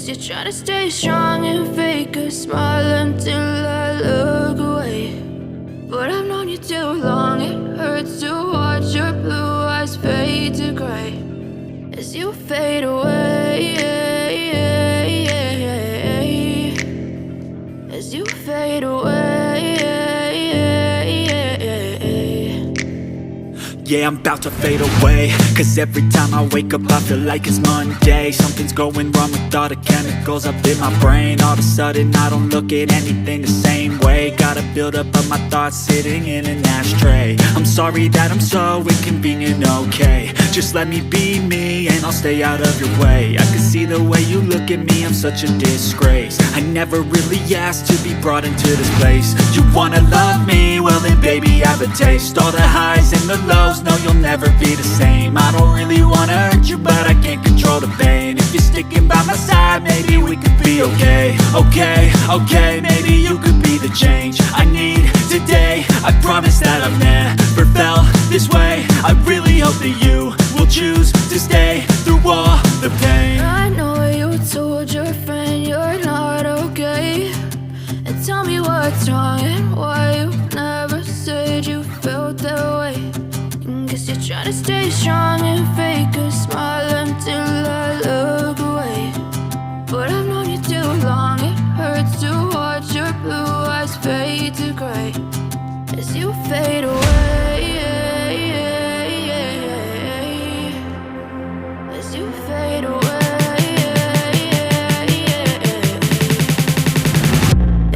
you're trying to stay strong and fake a smile until I look away. But I've known you too long, it hurts to watch your blue eyes fade to gray as you fade away, as you fade away. Yeah, I'm about to fade away, cause every time I wake up I feel like it's Monday. Something's going wrong with all the chemicals up in my brain. All of a sudden I don't look at anything the same way. Got a buildup of my thoughts sitting in an ashtray. I'm sorry that I'm so inconvenient, okay. Just let me be me and I'll stay out of your way. I can see the way you look at me, I'm such a disgrace. I never really asked to be brought into this place. You wanna love me? Well then baby have a taste. All the highs and the lows, no, you'll never be the same. I don't really wanna hurt you, but I can't control the pain. If you're sticking by my side, maybe we could be okay. Okay, maybe you could be the change I need today. I promise that I've never felt this way. I really hope that you will choose to stay through all the pain. I know you told your friend you're not okay, and tell me what's wrong and why you never said you felt that way. Guess you're trying to stay strong and fake a smile until I look away. But I've known you too long, it hurts to watch your blue eyes fade to gray as you fade away, as you fade away,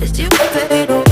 as you fade away.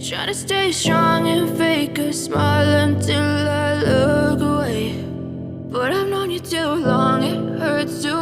Try to stay strong and fake a smile until I look away. But I've known you too long, it hurts to